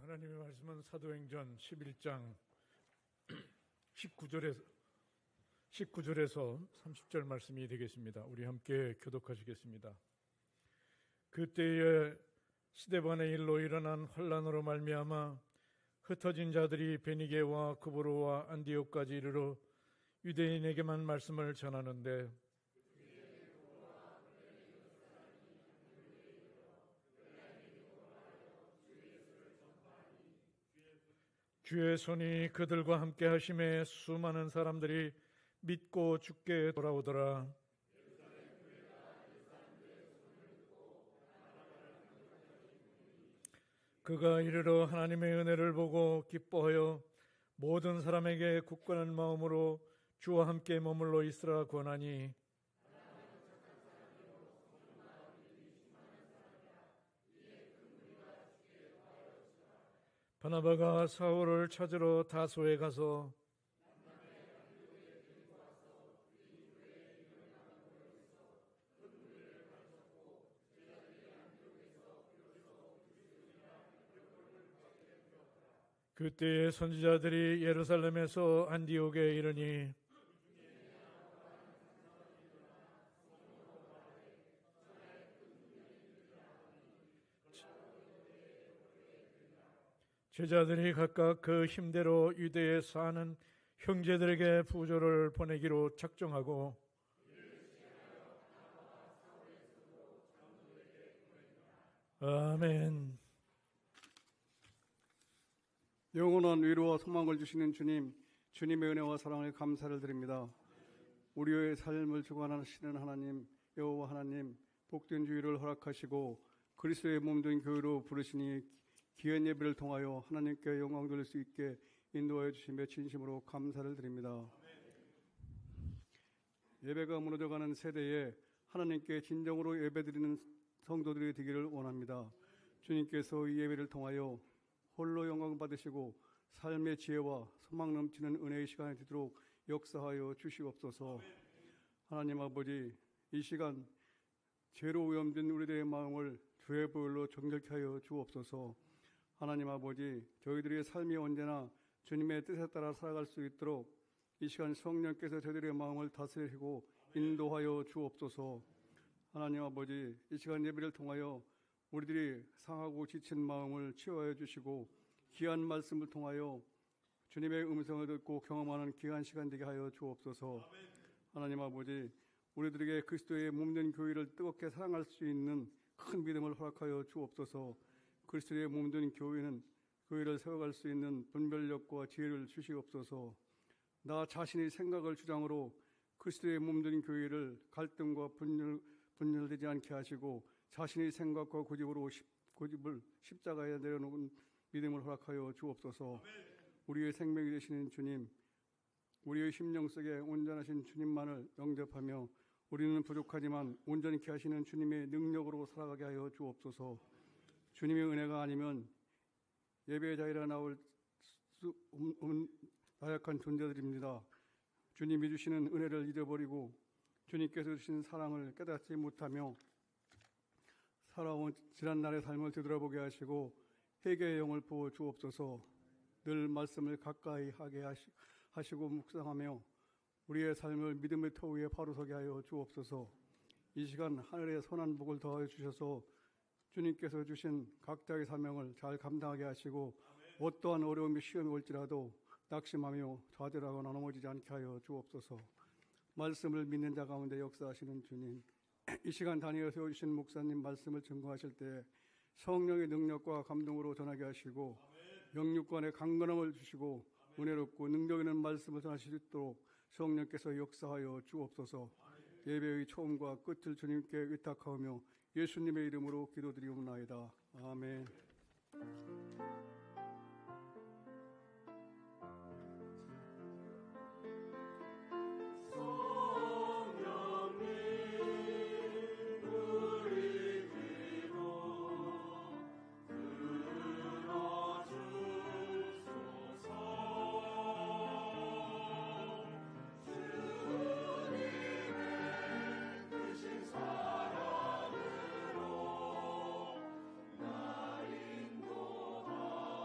하나님의 말씀은 사도행전 11장 19절에서 30절 말씀이 되겠습니다. 우리 함께 교독하시겠습니다. 그때에 스데반의 일로 일어난 환난으로 말미암아 흩어진 자들이 베니게와 구브로와 안디옥까지 이르러 유대인에게만 말씀을 전하는데 주의 손이 그들과 함께 하심에 수많은 사람들이 믿고 주께 돌아오더라. 그가 이르러 하나님의 은혜를 보고 기뻐하여 모든 사람에게 굳건한 마음으로 주와 함께 머물러 있으라 권하니 바나바가 사울을 찾으러 다소에 가서 그때의 선지자들이 예루살렘에서 안디옥에 이르니 제자들이 각각 그 힘대로 유대에 사는 형제들에게 부조를 보내기로 작정하고 아멘. 영원한 위로와 소망을 주시는 주님, 주님의 은혜와 사랑에 감사를 드립니다. 우리의 삶을 주관하시는 하나님, 여호와 하나님, 복된 주의를 허락하시고 그리스도의 몸된 교회로 부르시니 귀한 예배를 통하여 하나님께 영광 돌릴 수 있게 인도하여 주심에 진심으로 감사를 드립니다. 예배가 무너져가는 세대에 하나님께 진정으로 예배드리는 성도들이 되기를 원합니다. 주님께서 이 예배를 통하여 홀로 영광 받으시고 삶의 지혜와 소망 넘치는 은혜의 시간이 되도록 역사하여 주시옵소서. 하나님 아버지, 이 시간 죄로 오염된 우리들의 마음을 주의 보혈로 정결케 하여 주옵소서. 하나님 아버지, 저희들의 삶이 언제나 주님의 뜻에 따라 살아갈 수 있도록 이 시간 성령께서 저희들의 마음을 다스리고 인도하여 주옵소서. 하나님 아버지, 이 시간 예배를 통하여 우리들이 상하고 지친 마음을 치유하여 주시고 귀한 말씀을 통하여 주님의 음성을 듣고 경험하는 귀한 시간 되게 하여 주옵소서. 하나님 아버지, 우리들에게 그리스도의 몸된 교회를 뜨겁게 사랑할 수 있는 큰 믿음을 허락하여 주옵소서. 그리스도의 몸된 교회를 세워갈 수 있는 분별력과 지혜를 주시옵소서. 나 자신의 생각을 주장으로 그리스도의 몸된 교회를 갈등과 분열되지 않게 하시고 자신의 생각과 고집을 십자가에 내려놓은 믿음을 허락하여 주옵소서. 우리의 생명이 되시는 주님, 우리의 심령 속에 온전하신 주님만을 영접하며 우리는 부족하지만 온전케 하시는 주님의 능력으로 살아가게 하여 주옵소서. 주님의 은혜가 아니면 예배 자리에 나올 수 없는 나약한 존재들입니다. 주님이 주시는 은혜를 잊어버리고 주님께서 주신 사랑을 깨닫지 못하며 살아온 지난날의 삶을 되돌아보게 하시고 회개의 영을 부어 주옵소서. 늘 말씀을 가까이 하게 하시고 묵상하며 우리의 삶을 믿음의 터 위에 바로 서게 하여 주옵소서. 이 시간 하늘의 선한 복을 더하여 주셔서 주님께서 주신 각자의 사명을 잘 감당하게 하시고 어떠한 어려움이 시험이 올지라도 낙심하며 좌절하거나 넘어지지 않게 하여 주옵소서. 말씀을 믿는 자 가운데 역사하시는 주님, 이 시간 다니어 세워주신 목사님 말씀을 증거하실 때 성령의 능력과 감동으로 전하게 하시고 영육간의 강건함을 주시고 은혜롭고 능력 있는 말씀을 전하실 수 있도록 성령께서 역사하여 주옵소서. 예배의 처음과 끝을 주님께 의탁하오며 예수님의 이름으로 기도드리옵나이다. 아멘. 사랑으로 나 인도하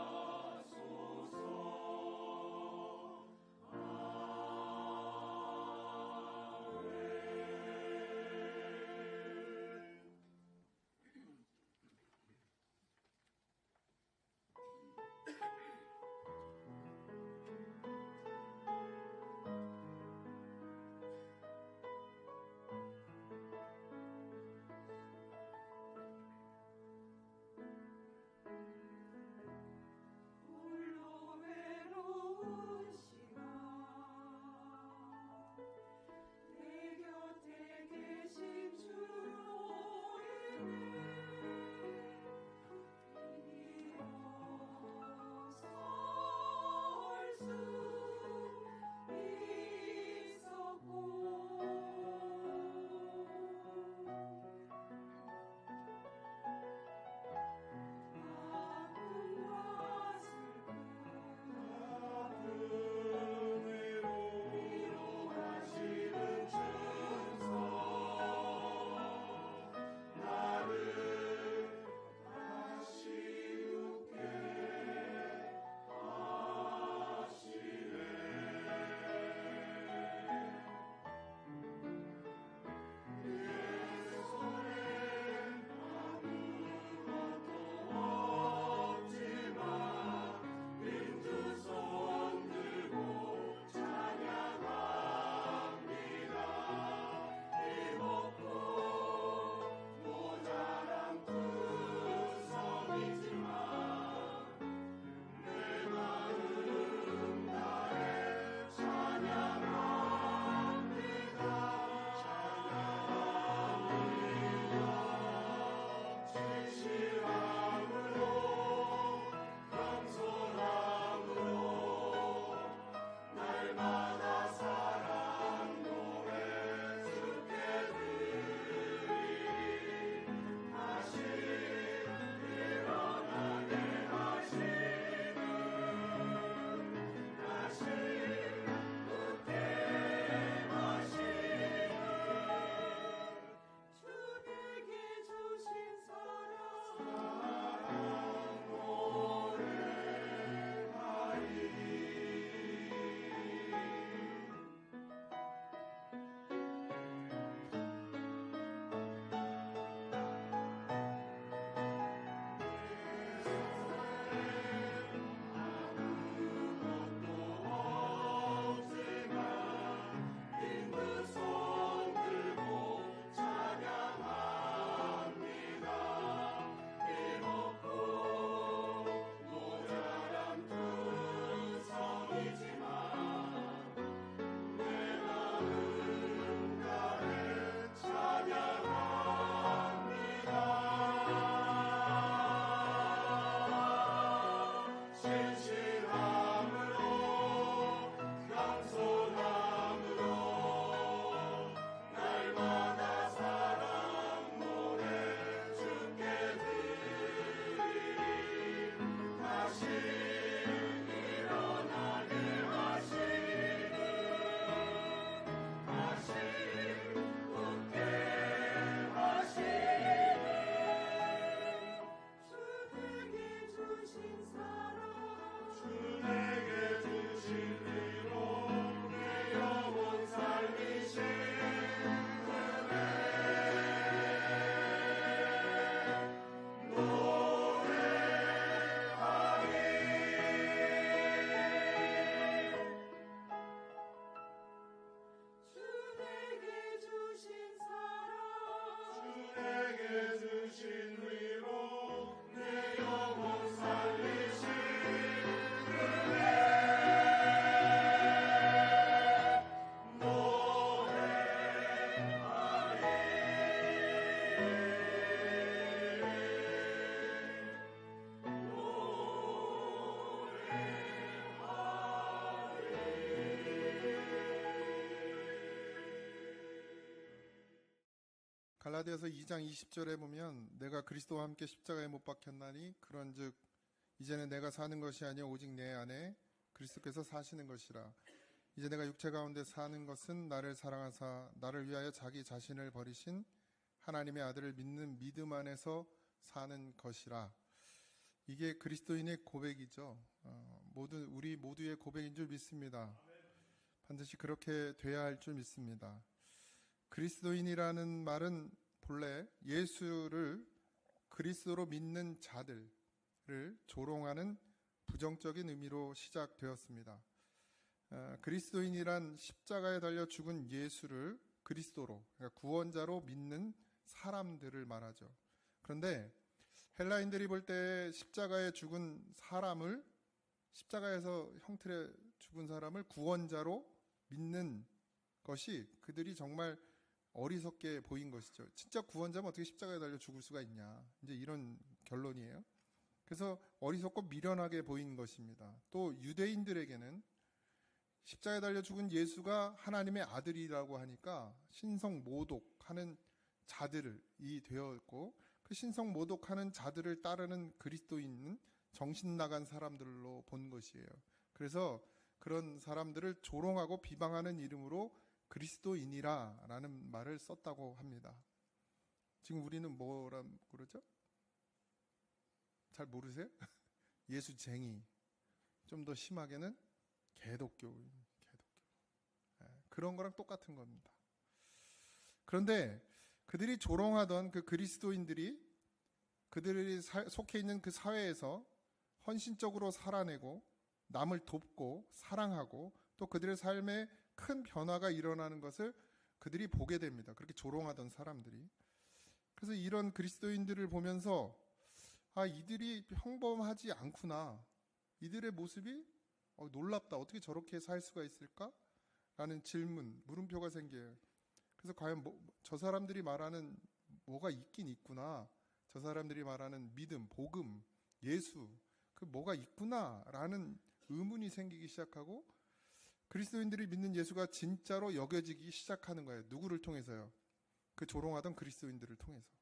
갈라디아서 2장 20절에 보면 내가 그리스도와 함께 십자가에 못 박혔나니 그런즉 이제는 내가 사는 것이 아니요 오직 내 안에 그리스도께서 사시는 것이라. 이제 내가 육체 가운데 사는 것은 나를 사랑하사 나를 위하여 자기 자신을 버리신 하나님의 아들을 믿는 믿음 안에서 사는 것이라. 이게 그리스도인의 고백이죠. 우리 모두의 고백인 줄 믿습니다. 반드시 그렇게 돼야 할 줄 믿습니다. 그리스도인이라는 말은 본래 예수를 그리스도로 믿는 자들을 조롱하는 부정적인 의미로 시작되었습니다. 그리스도인이란 십자가에 달려 죽은 예수를 그리스도로, 그러니까 구원자로 믿는 사람들을 말하죠. 그런데 헬라인들이 볼 때 십자가에 죽은 사람을, 십자가에서 형틀에 죽은 사람을 구원자로 믿는 것이 그들이 정말 어리석게 보인 것이죠. 진짜 구원자면 어떻게 십자가에 달려 죽을 수가 있냐, 이제 이런 결론이에요. 그래서 어리석고 미련하게 보인 것입니다. 또 유대인들에게는 십자가에 달려 죽은 예수가 하나님의 아들이라고 하니까 신성모독하는 자들이 되었고, 그 신성모독하는 자들을 따르는 그리스도인은 정신 나간 사람들로 본 것이에요. 그래서 그런 사람들을 조롱하고 비방하는 이름으로 그리스도인이라 라는 말을 썼다고 합니다. 지금 우리는 뭐라 그러죠? 잘 모르세요? 예수쟁이, 좀 더 심하게는 개독교인, 그런 거랑 똑같은 겁니다. 그런데 그들이 조롱하던 그 그리스도인들이 그들이 속해 있는 그 사회에서 헌신적으로 살아내고 남을 돕고 사랑하고 또 그들의 삶에 큰 변화가 일어나는 것을 그들이 보게 됩니다. 그렇게 조롱하던 사람들이. 그래서 이런 그리스도인들을 보면서 이들이 평범하지 않구나, 이들의 모습이 놀랍다, 어떻게 저렇게 살 수가 있을까? 라는 질문, 물음표가 생겨요. 그래서 과연 저 사람들이 말하는 뭐가 있긴 있구나, 저 사람들이 말하는 믿음, 복음, 예수, 그 뭐가 있구나 라는 의문이 생기기 시작하고, 그리스도인들이 믿는 예수가 진짜로 여겨지기 시작하는 거예요. 누구를 통해서요? 그 조롱하던 그리스도인들을 통해서.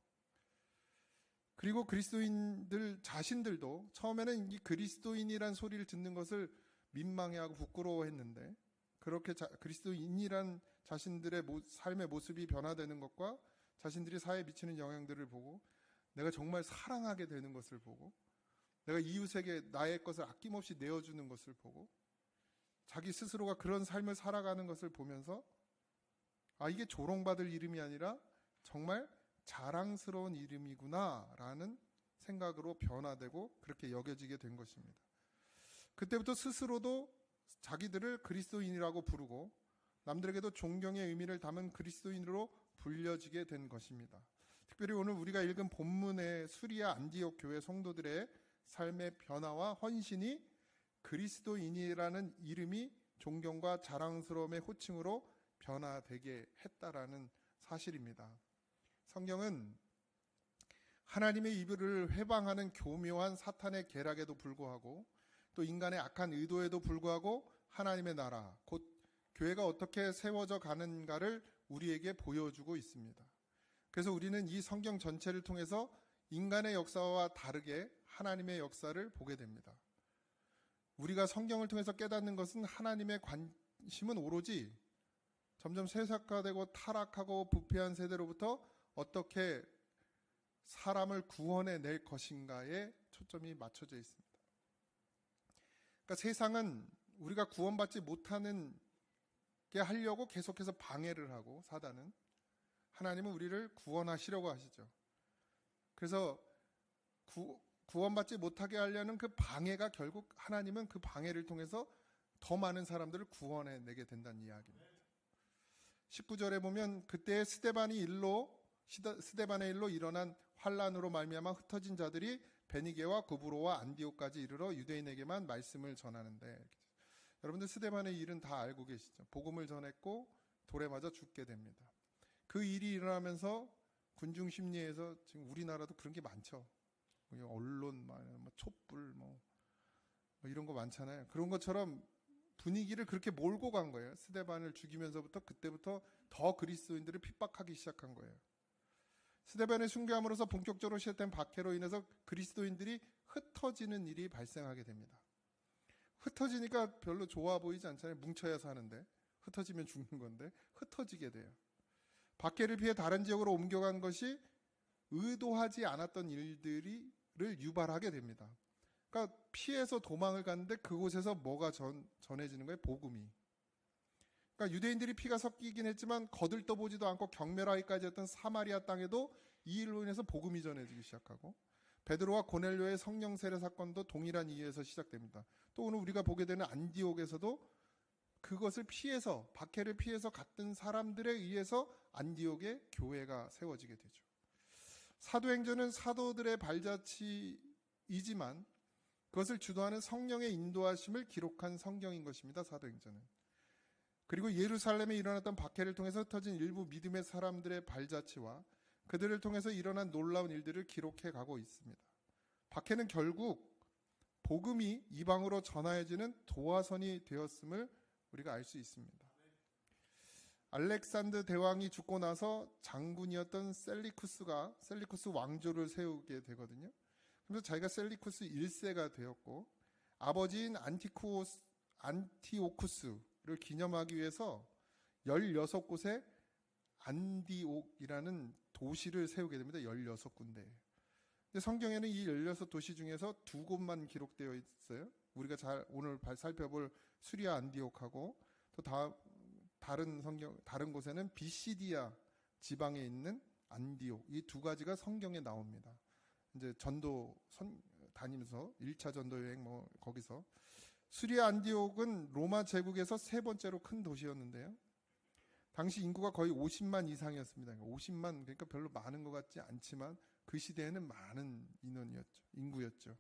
그리고 그리스도인들 자신들도 처음에는 이 그리스도인이란 소리를 듣는 것을 민망해하고 부끄러워했는데, 그렇게 그리스도인이란 자신들의 삶의 모습이 변화되는 것과 자신들이 사회에 미치는 영향들을 보고 내가 정말 사랑하게 되는 것을 보고 내가 이웃에게 나의 것을 아낌없이 내어주는 것을 보고 자기 스스로가 그런 삶을 살아가는 것을 보면서 이게 조롱받을 이름이 아니라 정말 자랑스러운 이름이구나 라는 생각으로 변화되고 그렇게 여겨지게 된 것입니다. 그때부터 스스로도 자기들을 그리스도인이라고 부르고 남들에게도 존경의 의미를 담은 그리스도인으로 불려지게 된 것입니다. 특별히 오늘 우리가 읽은 본문의 수리아 안디옥 교회 성도들의 삶의 변화와 헌신이 그리스도인이라는 이름이 존경과 자랑스러움의 호칭으로 변화되게 했다라는 사실입니다. 성경은 하나님의 이불을 회방하는 교묘한 사탄의 계략에도 불구하고 또 인간의 악한 의도에도 불구하고 하나님의 나라, 곧 교회가 어떻게 세워져 가는가를 우리에게 보여주고 있습니다. 그래서 우리는 이 성경 전체를 통해서 인간의 역사와 다르게 하나님의 역사를 보게 됩니다. 우리가 성경을 통해서 깨닫는 것은 하나님의 관심은 오로지 점점 세속화되고 타락하고 부패한 세대로부터 어떻게 사람을 구원해 낼 것인가에 초점이 맞춰져 있습니다. 그러니까 세상은 우리가 구원받지 못하는 게 하려고 계속해서 방해를 하고, 사단은, 하나님은 우리를 구원하시려고 하시죠. 그래서 구원받지 못하게 하려는 그 방해가 결국 하나님은 그 방해를 통해서 더 많은 사람들을 구원해 내게 된다는 이야기입니다. 19절에 보면 그때 스데반이 일로 스데반의 일로 일어난 환란으로 말미암아 흩어진 자들이 베니게와 구브로와 안디옥까지 이르러 유대인에게만 말씀을 전하는데, 여러분들 스데반의 일은 다 알고 계시죠. 복음을 전했고 돌에 맞아 죽게 됩니다. 그 일이 일어나면서 군중 심리에서 지금 우리나라도 그런 게 많죠. 언론, 촛불, 이런 거 많잖아요. 그런 것처럼 분위기를 그렇게 몰고 간 거예요. 스데반을 죽이면서부터 그때부터 더 그리스도인들을 핍박하기 시작한 거예요. 스데반을 순교함으로써 본격적으로 시작된 박해로 인해서 그리스도인들이 흩어지는 일이 발생하게 됩니다. 흩어지니까 별로 좋아 보이지 않잖아요. 뭉쳐야 사는데, 흩어지면 죽는 건데 흩어지게 돼요. 박해를 피해 다른 지역으로 옮겨간 것이 의도하지 않았던 일들을 유발하게 됩니다. 그러니까 피해서 도망을 갔는데 그곳에서 뭐가 전해지는 거예요? 복음이. 그러니까 유대인들이 피가 섞이긴 했지만 거들떠보지도 않고 경멸하기까지 했던 사마리아 땅에도 이 일로 인해서 복음이 전해지기 시작하고, 베드로와 고넬료의 성령 세례 사건도 동일한 이유에서 시작됩니다. 또 오늘 우리가 보게 되는 안디옥에서도 그것을 피해서, 박해를 피해서 갔던 사람들에 의해서 안디옥의 교회가 세워지게 되죠. 사도행전은 사도들의 발자취이지만 그것을 주도하는 성령의 인도하심을 기록한 성경인 것입니다. 사도행전은. 그리고 예루살렘에 일어났던 박해를 통해서 흩어진 일부 믿음의 사람들의 발자취와 그들을 통해서 일어난 놀라운 일들을 기록해 가고 있습니다. 박해는 결국 복음이 이방으로 전하여지는 도화선이 되었음을 우리가 알 수 있습니다. 알렉산드 대왕이 죽고 나서 장군이었던 셀리쿠스 왕조를 세우게 되거든요. 그래서 자기가 셀리쿠스 1세가 되었고, 아버지인 안티오쿠스를 기념하기 위해서 16곳의 안디옥이라는 도시를 세우게 됩니다. 16군데. 근데 성경에는 이 16도시 중에서 2곳만 기록되어 있어요. 우리가 오늘 살펴볼 수리아 안디옥하고, 또 다른 곳에는 비시디아 지방에 있는 안디옥, 이 두 가지가 성경에 나옵니다. 이제 전도 다니면서 1차 전도 여행 거기서. 수리아 안디옥은 로마 제국에서 세 번째로 큰 도시였는데요. 당시 인구가 거의 50만 이상이었습니다. 50만, 그러니까 별로 많은 것 같지 않지만 그 시대에는 많은 인구였죠.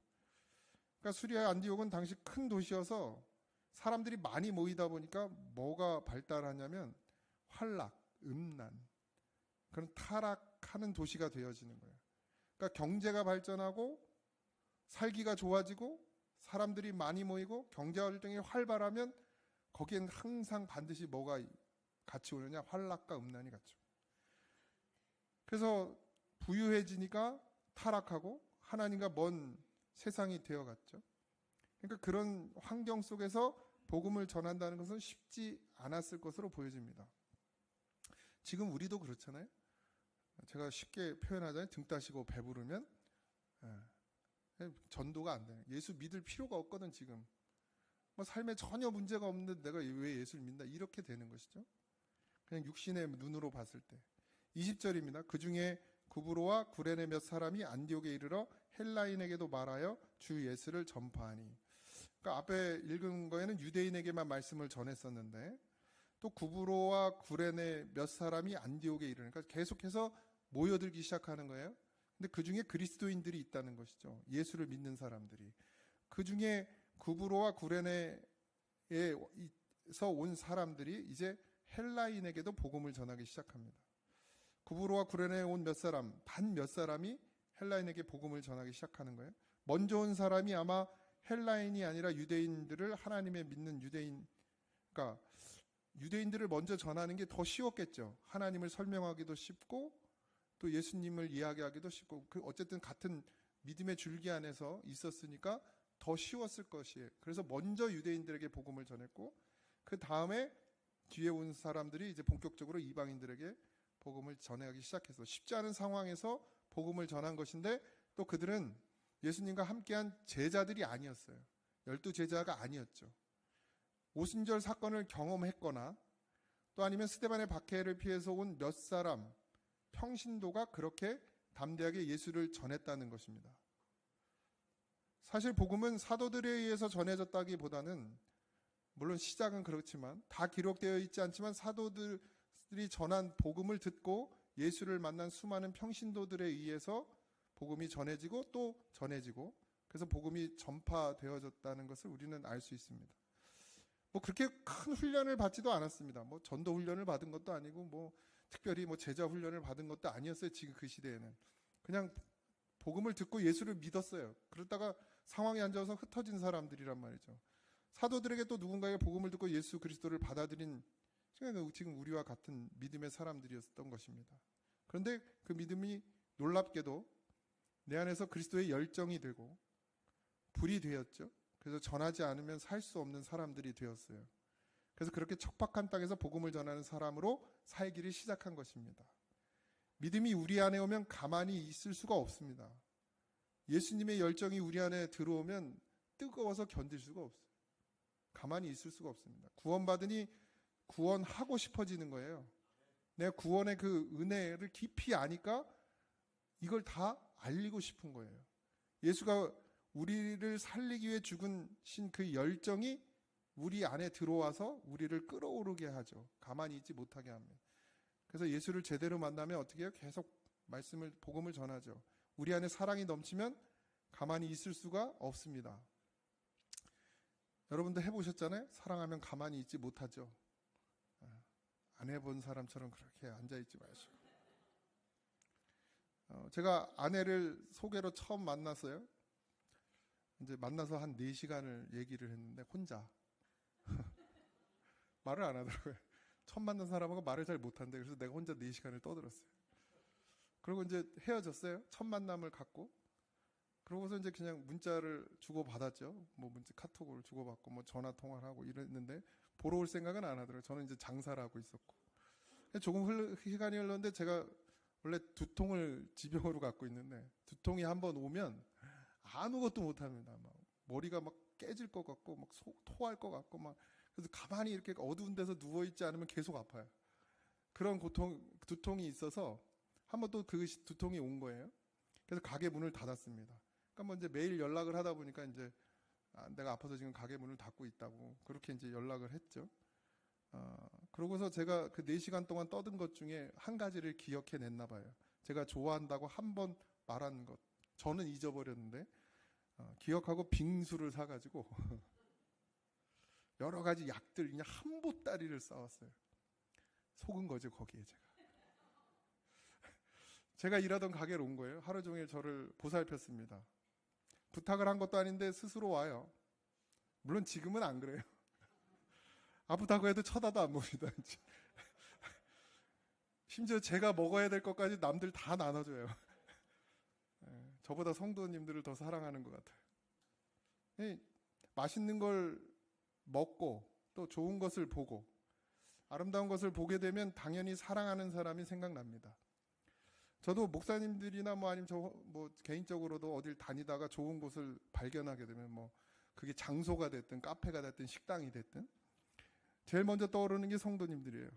그러니까 수리아 안디옥은 당시 큰 도시여서 사람들이 많이 모이다 보니까 뭐가 발달하냐면 환락, 음란, 그런 타락하는 도시가 되어지는 거예요. 그러니까 경제가 발전하고 살기가 좋아지고 사람들이 많이 모이고 경제 활동이 활발하면 거기엔 항상 반드시 뭐가 같이 오느냐? 환락과 음란이 같이. 그래서 부유해지니까 타락하고 하나님과 먼 세상이 되어갔죠. 그러니까 그런 환경 속에서 복음을 전한다는 것은 쉽지 않았을 것으로 보여집니다. 지금 우리도 그렇잖아요. 제가 쉽게 표현하자면 등 따시고 배부르면 전도가 안 돼요. 예수 믿을 필요가 없거든. 지금 삶에 전혀 문제가 없는데 내가 왜 예수를 믿나, 이렇게 되는 것이죠. 그냥 육신의 눈으로 봤을 때. 20절입니다. 그 중에 구브로와 구레네 몇 사람이 안디옥에 이르러 헬라인에게도 말하여 주 예수를 전파하니. 그러니까 앞에 읽은 거에는 유대인에게만 말씀을 전했었는데, 또 구브로와 구레네 몇 사람이 안디옥에 이르니까 계속해서 모여들기 시작하는 거예요. 근데 그 중에 그리스도인들이 있다는 것이죠. 예수를 믿는 사람들이. 그 중에 구브로와 구레네에서 온 사람들이 이제 헬라인에게도 복음을 전하기 시작합니다. 구브로와 구레네에 온 단 몇 사람이 헬라인에게 복음을 전하기 시작하는 거예요. 먼저 온 사람이 아마 헬라인이 아니라 유대인들을 하나님의 믿는 그러니까 유대인들을 먼저 전하는 게 더 쉬웠겠죠. 하나님을 설명하기도 쉽고 또 예수님을 이야기하기도 쉽고, 어쨌든 같은 믿음의 줄기 안에서 있었으니까 더 쉬웠을 것이에요. 그래서 먼저 유대인들에게 복음을 전했고, 그 다음에 뒤에 온 사람들이 이제 본격적으로 이방인들에게 복음을 전하기 시작해서 쉽지 않은 상황에서 복음을 전한 것인데, 또 그들은 예수님과 함께한 제자들이 아니었어요. 12제자가 아니었죠. 오순절 사건을 경험했거나 또 아니면 스데반의 박해를 피해서 온 몇 사람 평신도가 그렇게 담대하게 예수를 전했다는 것입니다. 사실 복음은 사도들에 의해서 전해졌다기보다는, 물론 시작은 그렇지만 다 기록되어 있지 않지만 사도들이 전한 복음을 듣고 예수를 만난 수많은 평신도들에 의해서 복음이 전해지고 또 전해지고, 그래서 복음이 전파되어졌다는 것을 우리는 알 수 있습니다. 뭐 그렇게 큰 훈련을 받지도 않았습니다. 뭐 전도 훈련을 받은 것도 아니고 뭐 특별히 뭐 제자 훈련을 받은 것도 아니었어요. 지금 그 시대에는 그냥 복음을 듣고 예수를 믿었어요. 그러다가 상황에 앉아서 흩어진 사람들이란 말이죠. 사도들에게 또 누군가의 복음을 듣고 예수 그리스도를 받아들인 지금 우리와 같은 믿음의 사람들이었던 것입니다. 그런데 그 믿음이 놀랍게도 내 안에서 그리스도의 열정이 되고 불이 되었죠. 그래서 전하지 않으면 살 수 없는 사람들이 되었어요. 그래서 그렇게 척박한 땅에서 복음을 전하는 사람으로 살기를 시작한 것입니다. 믿음이 우리 안에 오면 가만히 있을 수가 없습니다. 예수님의 열정이 우리 안에 들어오면 뜨거워서 견딜 수가 없어요. 가만히 있을 수가 없습니다. 구원받으니 구원하고 싶어지는 거예요. 내가 구원의 그 은혜를 깊이 아니까 이걸 다 알리고 싶은 거예요. 예수가 우리를 살리기 위해 죽으신 그 열정이 우리 안에 들어와서 우리를 끌어오르게 하죠. 가만히 있지 못하게 합니다. 그래서 예수를 제대로 만나면 어떻게 해요? 계속 복음을 전하죠. 우리 안에 사랑이 넘치면 가만히 있을 수가 없습니다. 여러분도 해보셨잖아요? 사랑하면 가만히 있지 못하죠. 안 해본 사람처럼 그렇게 앉아있지 마시고. 제가 아내를 소개로 처음 만났어요. 이제 만나서 한 4시간을 얘기를 했는데 혼자 말을 안 하더라고요. 처음 만난 사람하고 말을 잘 못한대. 그래서 내가 혼자 4시간을 떠들었어요. 그리고 이제 헤어졌어요. 첫 만남을 갖고. 그러고서 이제 그냥 문자를 주고받았죠. 뭐 문자 카톡을 주고받고 뭐 전화 통화를 하고 이랬는데 보러 올 생각은 안 하더라고요. 저는 이제 장사를 하고 있었고. 조금 시간이 흘렀는데 제가 원래 두통을 지병으로 갖고 있는데 두통이 한번 오면 아무것도 못합니다. 막 머리가 막 깨질 것 같고 막 토할 것 같고 막 그래서 가만히 이렇게 어두운 데서 누워 있지 않으면 계속 아파요. 그런 두통이 있어서 한번 또 그 두통이 온 거예요. 그래서 가게 문을 닫았습니다. 그러니까 뭐 이제 매일 연락을 하다 보니까 이제 내가 아파서 지금 가게 문을 닫고 있다고 그렇게 이제 연락을 했죠. 그러고서 제가 그 4시간 동안 떠든 것 중에 한 가지를 기억해 냈나 봐요. 제가 좋아한다고 한 번 말한 것. 저는 잊어버렸는데 기억하고 빙수를 사가지고 여러 가지 약들 그냥 한 보따리를 싸왔어요. 속은 거죠 거기에 제가 일하던 가게로 온 거예요. 하루 종일 저를 보살폈습니다. 부탁을 한 것도 아닌데 스스로 와요. 물론 지금은 안 그래요. 아프다고 해도 쳐다도 안 봅니다. 심지어 제가 먹어야 될 것까지 남들 다 나눠줘요. 저보다 성도님들을 더 사랑하는 것 같아요. 맛있는 걸 먹고 또 좋은 것을 보고 아름다운 것을 보게 되면 당연히 사랑하는 사람이 생각납니다. 저도 목사님들이나 뭐 아니면 뭐 개인적으로도 어딜 다니다가 좋은 곳을 발견하게 되면 뭐 그게 장소가 됐든 카페가 됐든 식당이 됐든 제일 먼저 떠오르는 게 성도님들이에요.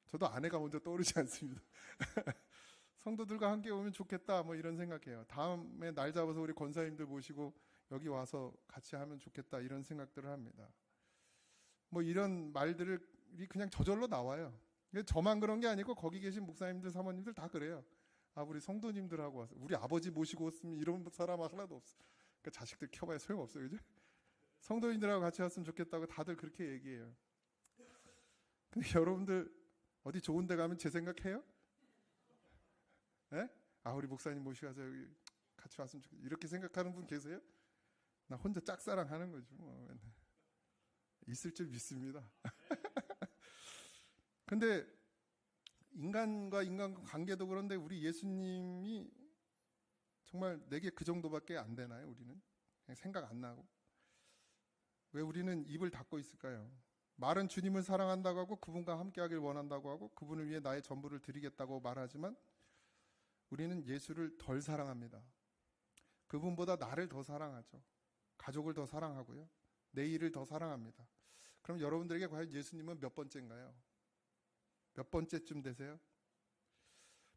저도 아내가 먼저 떠오르지 않습니다. 성도들과 함께 오면 좋겠다 뭐 이런 생각해요. 다음에 날 잡아서 우리 권사님들 모시고 여기 와서 같이 하면 좋겠다 이런 생각들을 합니다. 뭐 이런 말들이 그냥 저절로 나와요. 저만 그런 게 아니고 거기 계신 목사님들 사모님들 다 그래요. 우리 성도님들하고 와서 우리 아버지 모시고 왔으면 이런 사람 하나도 없어. 그러니까 자식들 켜봐야 소용없어요. 그죠? 성도님들하고 같이 왔으면 좋겠다고 다들 그렇게 얘기해요. 근데 여러분들 어디 좋은 데 가면 제 생각해요? 네? 우리 목사님 모시고 와서 여기 같이 왔으면 좋겠다. 이렇게 생각하는 분 계세요? 나 혼자 짝사랑하는 거죠. 뭐. 있을 줄 믿습니다. 근데 인간과 관계도 그런데 우리 예수님이 정말 내게 그 정도밖에 안 되나요? 우리는 그냥 생각 안 나고 왜 우리는 입을 닫고 있을까요? 말은 주님을 사랑한다고 하고 그분과 함께하길 원한다고 하고 그분을 위해 나의 전부를 드리겠다고 말하지만 우리는 예수를 덜 사랑합니다. 그분보다 나를 더 사랑하죠. 가족을 더 사랑하고요. 내 일을 더 사랑합니다. 그럼 여러분들에게 과연 예수님은 몇 번째인가요? 몇 번째쯤 되세요?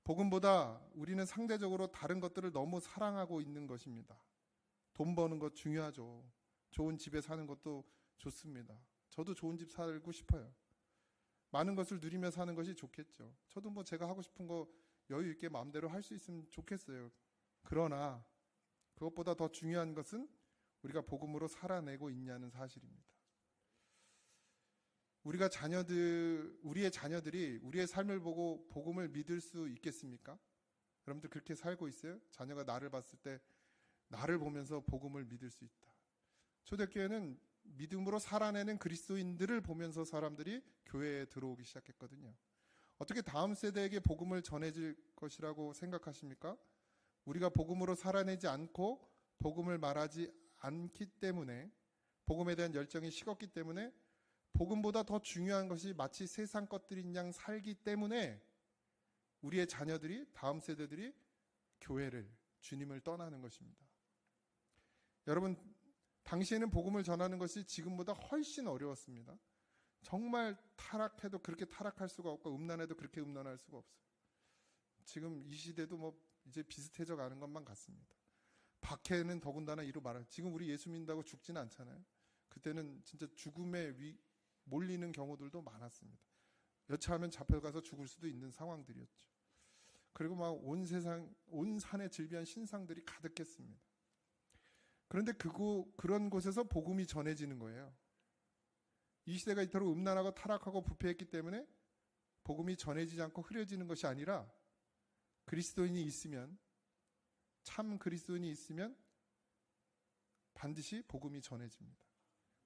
복음보다 우리는 상대적으로 다른 것들을 너무 사랑하고 있는 것입니다. 돈 버는 것 중요하죠. 좋은 집에 사는 것도 좋습니다. 저도 좋은 집 살고 싶어요. 많은 것을 누리며 사는 것이 좋겠죠. 저도 뭐 제가 하고 싶은 거 여유 있게 마음대로 할 수 있으면 좋겠어요. 그러나 그것보다 더 중요한 것은 우리가 복음으로 살아내고 있냐는 사실입니다. 우리의 자녀들이 우리의 삶을 보고 복음을 믿을 수 있겠습니까? 여러분들 그렇게 살고 있어요? 자녀가 나를 봤을 때 나를 보면서 복음을 믿을 수 있다. 초대교회는 믿음으로 살아내는 그리스도인들을 보면서 사람들이 교회에 들어오기 시작했거든요. 어떻게 다음 세대에게 복음을 전해질 것이라고 생각하십니까? 우리가 복음으로 살아내지 않고 복음을 말하지 않기 때문에, 복음에 대한 열정이 식었기 때문에, 복음보다 더 중요한 것이 마치 세상 것들인 양 살기 때문에 우리의 자녀들이, 다음 세대들이 교회를, 주님을 떠나는 것입니다. 여러분, 당시에는 복음을 전하는 것이 지금보다 훨씬 어려웠습니다. 정말 타락해도 그렇게 타락할 수가 없고 음란해도 그렇게 음란할 수가 없어요. 지금 이 시대도 뭐 이제 비슷해져 가는 것만 같습니다. 박해는 더군다나 이루 말할. 지금 우리 예수 믿는다고 죽지는 않잖아요. 그때는 진짜 죽음에 몰리는 경우들도 많았습니다. 여차하면 잡혀가서 죽을 수도 있는 상황들이었죠. 그리고 막 온 세상, 온 산에 질비한 신상들이 가득했습니다. 그런데 그런 곳에서 복음이 전해지는 거예요. 이 시대가 이토록 음란하고 타락하고 부패했기 때문에 복음이 전해지지 않고 흐려지는 것이 아니라 그리스도인이 있으면, 참 그리스도인이 있으면 반드시 복음이 전해집니다.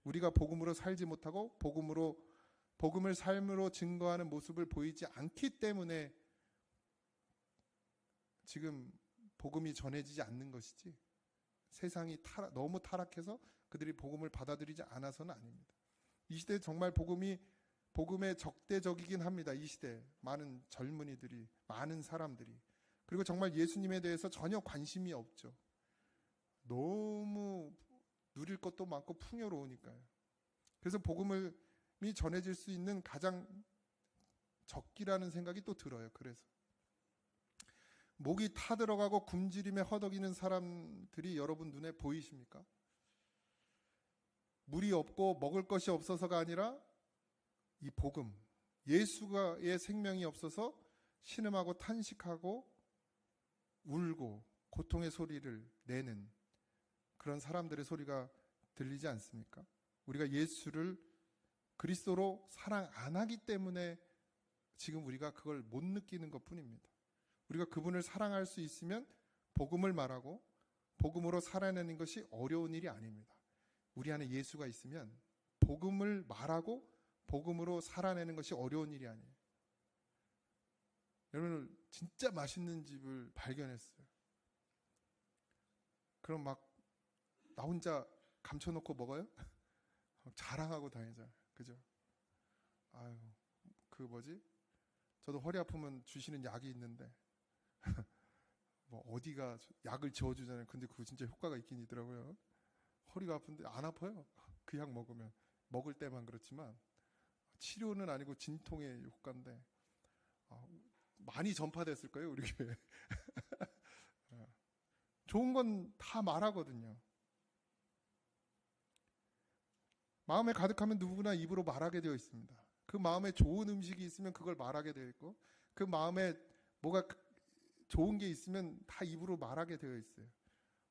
우리가 복음으로 살지 못하고 복음을 삶으로 증거하는 모습을 보이지 않기 때문에 지금 복음이 전해지지 않는 것이지, 세상이 너무 타락해서 그들이 복음을 받아들이지 않아서는 아닙니다. 이 시대에 정말 복음에 적대적이긴 합니다. 이 시대 많은 젊은이들이, 많은 사람들이, 그리고 정말 예수님에 대해서 전혀 관심이 없죠. 너무 누릴 것도 많고 풍요로우니까요. 그래서 복음이 전해질 수 있는 가장 적기라는 생각이 또 들어요. 그래서 목이 타들어가고 굶주림에 허덕이는 사람들이 여러분 눈에 보이십니까? 물이 없고 먹을 것이 없어서가 아니라 이 복음, 예수의 생명이 없어서 신음하고 탄식하고 울고 고통의 소리를 내는 그런 사람들의 소리가 들리지 않습니까? 우리가 예수를 그리스도로 사랑 안 하기 때문에 지금 우리가 그걸 못 느끼는 것뿐입니다. 우리가 그분을 사랑할 수 있으면 복음을 말하고 복음으로 살아내는 것이 어려운 일이 아닙니다. 우리 안에 예수가 있으면 복음을 말하고 복음으로 살아내는 것이 어려운 일이 아니에요. 여러분, 진짜 맛있는 집을 발견했어요. 그럼 막 나 혼자 감춰놓고 먹어요? 자랑하고 다니잖아요. 그죠? 아유, 저도 허리 아프면 주시는 약이 있는데 뭐 어디가 약을 지어주잖아요. 근데 그거 진짜 효과가 있긴 있더라고요. 허리가 아픈데 안 아파요. 그 약 먹으면. 먹을 때만 그렇지만 치료는 아니고 진통의 효과인데 많이 전파됐을 거예요, 우리 교회. 좋은 건 다 말하거든요. 마음에 가득하면 누구나 입으로 말하게 되어 있습니다. 그 마음에 좋은 음식이 있으면 그걸 말하게 되어 있고, 그 마음에 뭐가 좋은 게 있으면 다 입으로 말하게 되어 있어요.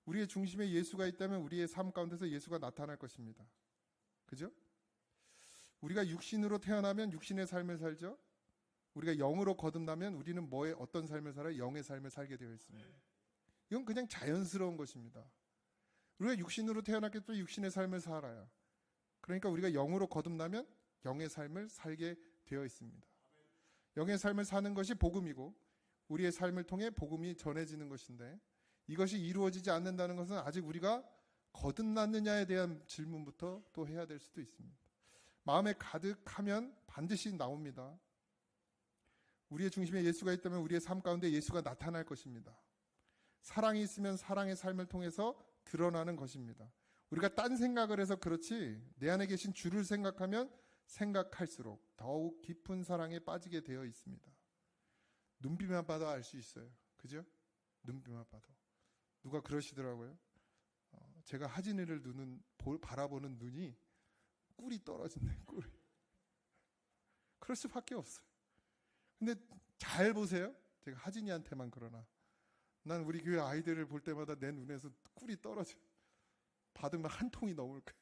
우리의 중심에 예수가 있다면 우리의 삶 가운데서 예수가 나타날 것입니다. 그죠? 우리가 육신으로 태어나면 육신의 삶을 살죠. 우리가 영으로 거듭나면 우리는 어떤 삶을 살아요? 영의 삶을 살게 되어 있습니다. 이건 그냥 자연스러운 것입니다. 우리가 육신으로 태어났기 때문에 육신의 삶을 살아요. 그러니까 우리가 영으로 거듭나면 영의 삶을 살게 되어 있습니다. 영의 삶을 사는 것이 복음이고 우리의 삶을 통해 복음이 전해지는 것인데, 이것이 이루어지지 않는다는 것은 아직 우리가 거듭났느냐에 대한 질문부터 또 해야 될 수도 있습니다. 마음에 가득하면 반드시 나옵니다. 우리의 중심에 예수가 있다면 우리의 삶 가운데 예수가 나타날 것입니다. 사랑이 있으면 사랑의 삶을 통해서 드러나는 것입니다. 우리가 딴 생각을 해서 그렇지 내 안에 계신 주를 생각하면 생각할수록 더욱 깊은 사랑에 빠지게 되어 있습니다. 눈빛만 봐도 알 수 있어요. 그죠? 눈빛만 봐도. 누가 그러시더라고요. 제가 하진이를 바라보는 눈이 꿀이 떨어진대, 꿀이. 그럴 수밖에 없어요. 근데 잘 보세요. 제가 하진이한테만 그러나 난 우리 교회 아이들을 볼 때마다 내 눈에서 꿀이 떨어져. 받으면 한 통이 넘을 거야.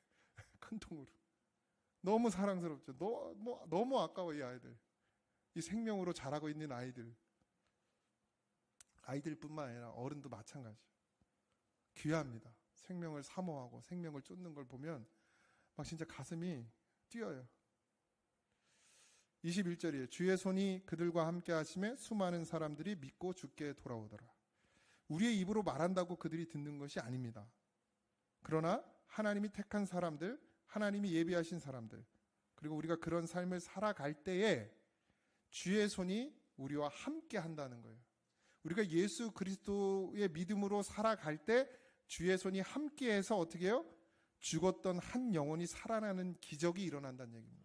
큰 통으로. 너무 사랑스럽죠. 너무 아까워 이 아이들. 이 생명으로 자라고 있는 아이들. 아이들뿐만 아니라 어른도 마찬가지예요. 귀합니다. 생명을 사모하고 생명을 쫓는 걸 보면 막 진짜 가슴이 뛰어요. 21절이에요. 주의 손이 그들과 함께 하심에 수많은 사람들이 믿고 주께 돌아오더라. 우리의 입으로 말한다고 그들이 듣는 것이 아닙니다. 그러나 하나님이 택한 사람들, 하나님이 예비하신 사람들, 그리고 우리가 그런 삶을 살아갈 때에 주의 손이 우리와 함께 한다는 거예요. 우리가 예수 그리스도의 믿음으로 살아갈 때 주의 손이 함께해서 어떻게 해요? 죽었던 한 영혼이 살아나는 기적이 일어난다는 얘기입니다.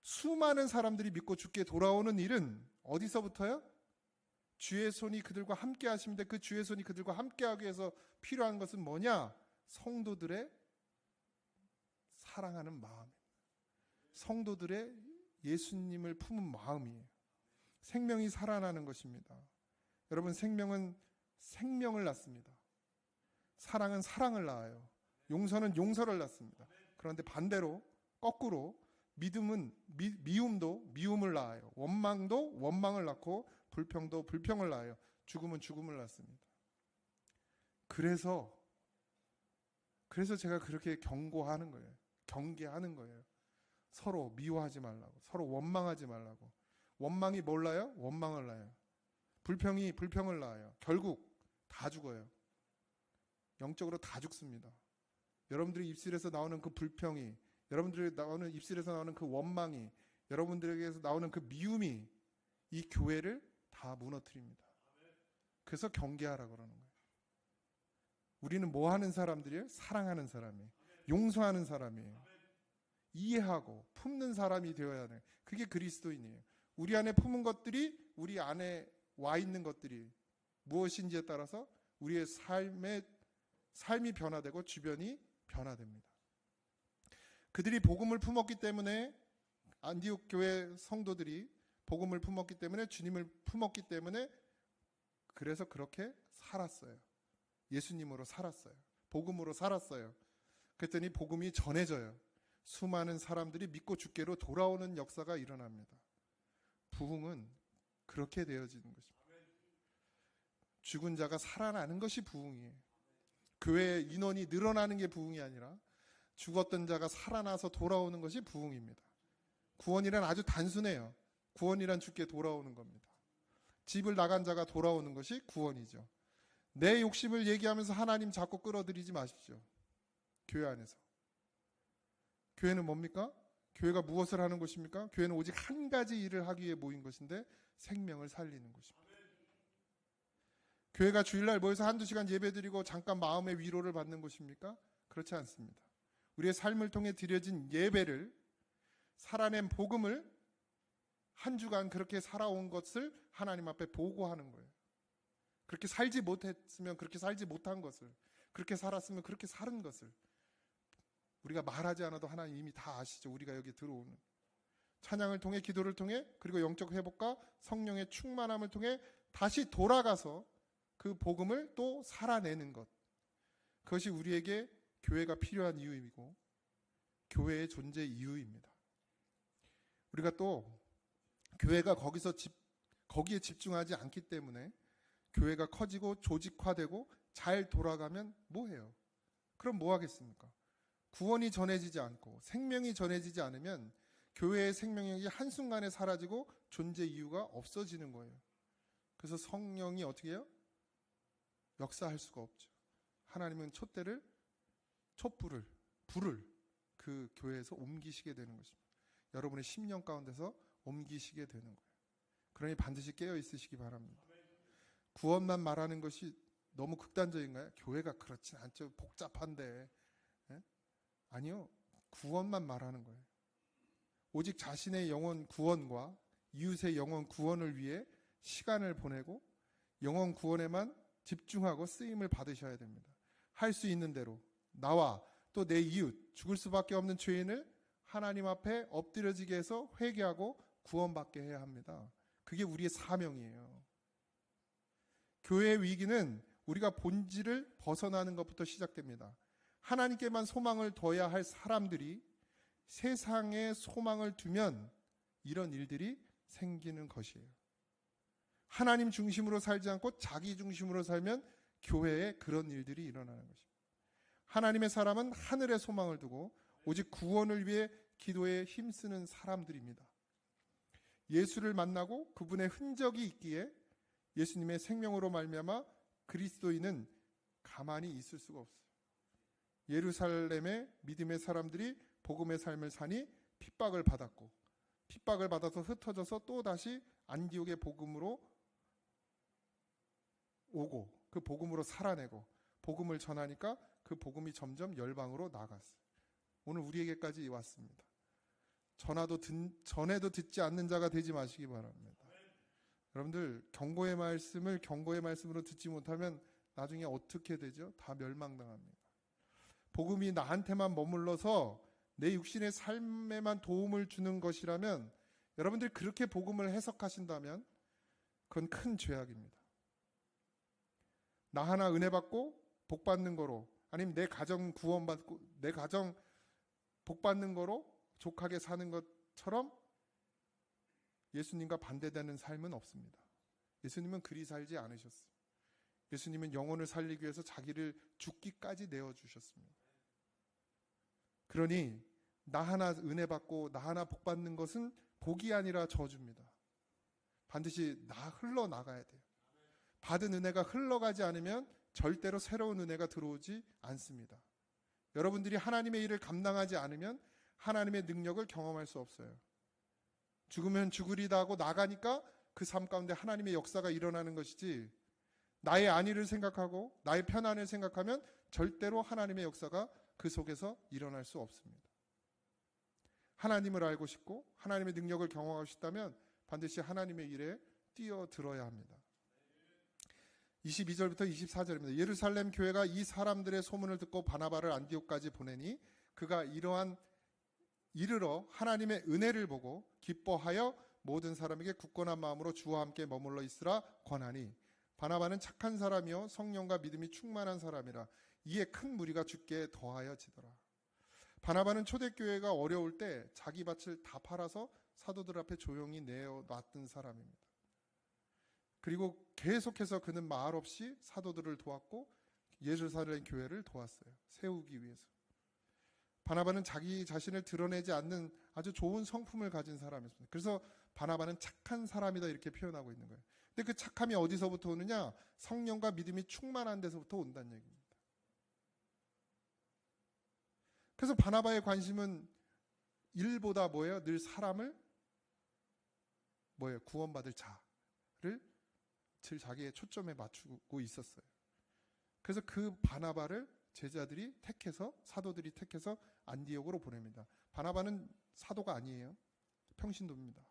수많은 사람들이 믿고 주께 돌아오는 일은 어디서부터요? 주의 손이 그들과 함께 하시는데 그 주의 손이 그들과 함께 하기 위해서 필요한 것은 뭐냐? 성도들의 사랑하는 마음, 성도들의 예수님을 품은 마음이에요. 생명이 살아나는 것입니다. 여러분, 생명은 생명을 낳습니다. 사랑은 사랑을 낳아요. 용서는 용서를 낳습니다. 그런데 반대로 거꾸로 믿음은 미움도 미움을 낳아요. 원망도 원망을 낳고 불평도 불평을 낳아요. 죽음은 죽음을 낳습니다. 그래서 제가 그렇게 경고하는 거예요. 경계하는 거예요. 서로 미워하지 말라고, 서로 원망하지 말라고. 원망이 뭘 낳아요? 원망을 낳아요. 불평이 불평을 낳아요. 결국 다 죽어요. 영적으로 다 죽습니다. 여러분들의 입술에서 나오는 그 불평이, 여러분들의 입술에서 나오는 그 원망이, 여러분들에게서 나오는 그 미움이 이 교회를 다 무너뜨립니다. 그래서 경계하라고 그러는 거예요. 우리는 뭐 하는 사람들이에요? 사랑하는 사람이에요. 용서하는 사람이에요. 이해하고 품는 사람이 되어야 돼요. 그게 그리스도인이에요. 우리 안에 품은 것들이 우리 안에 와 있는 것들이 무엇인지에 따라서 우리의 삶이 변화되고 주변이 변화됩니다. 그들이 복음을 품었기 때문에, 안디옥 교회 성도들이 복음을 품었기 때문에, 주님을 품었기 때문에, 그래서 그렇게 살았어요. 예수님으로 살았어요. 복음으로 살았어요. 그랬더니 복음이 전해져요. 수많은 사람들이 믿고 주께로 돌아오는 역사가 일어납니다. 부흥은 그렇게 되어지는 것입니다. 죽은 자가 살아나는 것이 부흥이에요. 교회 인원이 늘어나는 게 부흥이 아니라 죽었던 자가 살아나서 돌아오는 것이 부흥입니다. 구원이란 아주 단순해요. 구원이란 주께 돌아오는 겁니다. 집을 나간 자가 돌아오는 것이 구원이죠. 내 욕심을 얘기하면서 하나님 자꾸 끌어들이지 마십시오. 교회 안에서. 교회는 뭡니까? 교회가 무엇을 하는 것입니까? 교회는 오직 한 가지 일을 하기 위해 모인 것인데 생명을 살리는 것입니다. 교회가 주일날 모여서 한두 시간 예배드리고 잠깐 마음의 위로를 받는 것입니까? 그렇지 않습니다. 우리의 삶을 통해 드려진 예배를, 살아낸 복음을, 한 주간 그렇게 살아온 것을 하나님 앞에 보고하는 거예요. 그렇게 살지 못했으면 그렇게 살지 못한 것을, 그렇게 살았으면 그렇게 사는 것을 우리가 말하지 않아도 하나님 이미 다 아시죠. 우리가 여기 들어오는 찬양을 통해, 기도를 통해, 그리고 영적 회복과 성령의 충만함을 통해 다시 돌아가서 그 복음을 또 살아내는 것, 그것이 우리에게 교회가 필요한 이유이고 교회의 존재 이유입니다. 우리가 또 교회가 거기에 집중하지 않기 때문에 교회가 커지고 조직화되고 잘 돌아가면 뭐해요? 그럼 뭐 하겠습니까? 구원이 전해지지 않고 생명이 전해지지 않으면 교회의 생명력이 한순간에 사라지고 존재 이유가 없어지는 거예요. 그래서 성령이 어떻게 해요? 역사할 수가 없죠. 하나님은 불을 그 교회에서 옮기시게 되는 것입니다. 여러분의 심령 가운데서 옮기시게 되는 거예요. 그러니 반드시 깨어 있으시기 바랍니다. 구원만 말하는 것이 너무 극단적인가요? 교회가 그렇진 않죠. 복잡한데. 아니요. 구원만 말하는 거예요. 오직 자신의 영혼 구원과 이웃의 영혼 구원을 위해 시간을 보내고 영혼 구원에만 집중하고 쓰임을 받으셔야 됩니다. 할 수 있는 대로 나와 또 내 이웃, 죽을 수밖에 없는 죄인을 하나님 앞에 엎드려지게 해서 회개하고 구원받게 해야 합니다. 그게 우리의 사명이에요. 교회의 위기는 우리가 본질을 벗어나는 것부터 시작됩니다. 하나님께만 소망을 둬야 할 사람들이 세상에 소망을 두면 이런 일들이 생기는 것이에요. 하나님 중심으로 살지 않고 자기 중심으로 살면 교회에 그런 일들이 일어나는 것입니다. 하나님의 사람은 하늘에 소망을 두고 오직 구원을 위해 기도에 힘쓰는 사람들입니다. 예수를 만나고 그분의 흔적이 있기에 예수님의 생명으로 말미암아 그리스도인은 가만히 있을 수가 없어요. 예루살렘의 믿음의 사람들이 복음의 삶을 사니 핍박을 받았고, 핍박을 받아서 흩어져서 또 다시 안디옥의 복음으로 오고 그 복음으로 살아내고 복음을 전하니까 그 복음이 점점 열방으로 나갔어요. 오늘 우리에게까지 왔습니다. 전에도 듣지 않는 자가 되지 마시기 바랍니다. 여러분들 경고의 말씀을 경고의 말씀으로 듣지 못하면 나중에 어떻게 되죠? 다 멸망당합니다. 복음이 나한테만 머물러서 내 육신의 삶에만 도움을 주는 것이라면, 여러분들이 그렇게 복음을 해석하신다면 그건 큰 죄악입니다. 나 하나 은혜 받고 복 받는 거로, 아니면 내 가정 구원받고 내 가정 복 받는 거로 족하게 사는 것처럼 예수님과 반대되는 삶은 없습니다. 예수님은 그리 살지 않으셨어요. 예수님은 영혼을 살리기 위해서 자기를 죽기까지 내어주셨습니다. 그러니 나 하나 은혜 받고 나 하나 복 받는 것은 복이 아니라 저주입니다. 반드시 흘러나가야 돼요. 받은 은혜가 흘러가지 않으면 절대로 새로운 은혜가 들어오지 않습니다. 여러분들이 하나님의 일을 감당하지 않으면 하나님의 능력을 경험할 수 없어요. 죽으면 죽으리다 하고 나가니까 그 삶 가운데 하나님의 역사가 일어나는 것이지, 나의 안위를 생각하고 나의 편안을 생각하면 절대로 하나님의 역사가 그 속에서 일어날 수 없습니다. 하나님을 알고 싶고 하나님의 능력을 경험하고 싶다면 반드시 하나님의 일에 뛰어들어야 합니다. 22절부터 24절입니다. 예루살렘 교회가 이 사람들의 소문을 듣고 바나바를 안디옥까지 보내니 그가 이르러 하나님의 은혜를 보고 기뻐하여 모든 사람에게 굳건한 마음으로 주와 함께 머물러 있으라 권하니, 바나바는 착한 사람이요 성령과 믿음이 충만한 사람이라 이에 큰 무리가 주께 더하여 지더라. 바나바는 초대교회가 어려울 때 자기 밭을 다 팔아서 사도들 앞에 조용히 내어놨던 사람입니다. 그리고 계속해서 그는 말 없이 사도들을 도왔고 예루살렘 교회를 도왔어요. 세우기 위해서. 바나바는 자기 자신을 드러내지 않는 아주 좋은 성품을 가진 사람이었습니다. 그래서 바나바는 착한 사람이다 이렇게 표현하고 있는 거예요. 근데 그 착함이 어디서부터 오느냐? 성령과 믿음이 충만한 데서부터 온다는 얘기입니다. 그래서 바나바의 관심은 일보다 뭐예요? 늘 사람을 구원받을 자를 늘 자기의 초점에 맞추고 있었어요. 그래서 그 바나바를 제자들이 택해서, 사도들이 택해서 안디옥으로 보냅니다. 바나바는 사도가 아니에요. 평신도입니다.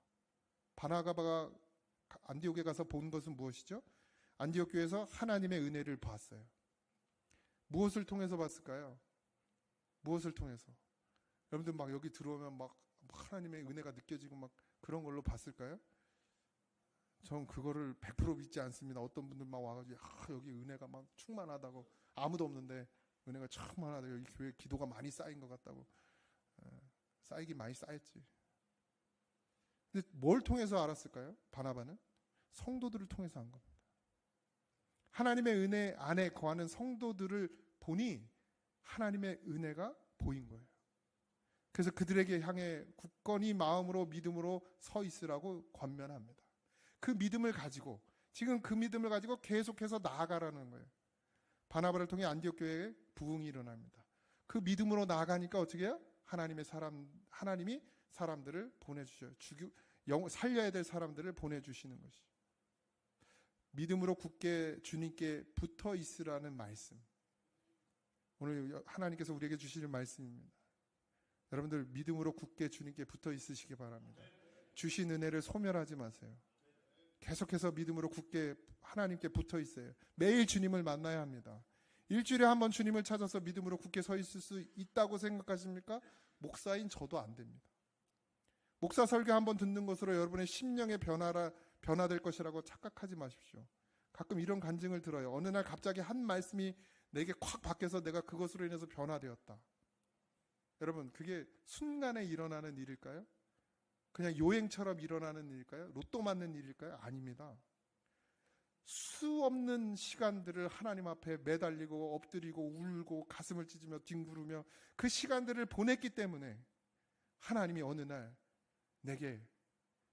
바나바가 안디옥에 가서 본 것은 무엇이죠? 안디옥 교회에서 하나님의 은혜를 봤어요. 무엇을 통해서 봤을까요? 무엇을 통해서? 여러분들 막 여기 들어오면 막 하나님의 은혜가 느껴지고 막 그런 걸로 봤을까요? 전 그거를 100% 믿지 않습니다. 어떤 분들 막 와가지고 여기 은혜가 막 충만하다고, 아무도 없는데 은혜가 충만하다고, 이 교회 기도가 많이 쌓인 것 같다고. 쌓이긴 많이 쌓였지. 근데 뭘 통해서 알았을까요? 바나바는 성도들을 통해서 한 겁니다. 하나님의 은혜 안에 거하는 성도들을 보니 하나님의 은혜가 보인 거예요. 그래서 그들에게 향해 굳건히 마음으로 믿음으로 서 있으라고 권면합니다. 그 믿음을 가지고, 지금 그 믿음을 가지고 계속해서 나아가라는 거예요. 바나바를 통해 안디옥 교회에 부흥이 일어납니다. 그 믿음으로 나아가니까 어떻게 해요? 하나님이 사람들을 보내주셔요. 살려야 될 사람들을 보내주시는 것이. 믿음으로 굳게 주님께 붙어 있으라는 말씀. 오늘 하나님께서 우리에게 주시는 말씀입니다. 여러분들 믿음으로 굳게 주님께 붙어 있으시기 바랍니다. 주신 은혜를 소멸하지 마세요. 계속해서 믿음으로 굳게 하나님께 붙어 있어요. 매일 주님을 만나야 합니다. 일주일에 한 번 주님을 찾아서 믿음으로 굳게 서 있을 수 있다고 생각하십니까? 목사인 저도 안 됩니다. 목사 설교 한 번 듣는 것으로 여러분의 심령의 변화될 것이라고 착각하지 마십시오. 가끔 이런 간증을 들어요. 어느 날 갑자기 한 말씀이 내게 콱 바뀌어서 내가 그것으로 인해서 변화되었다. 여러분, 그게 순간에 일어나는 일일까요? 그냥 요행처럼 일어나는 일일까요? 로또 맞는 일일까요? 아닙니다. 수 없는 시간들을 하나님 앞에 매달리고 엎드리고 울고 가슴을 찢으며 뒹구르며 그 시간들을 보냈기 때문에 하나님이 어느 날 내게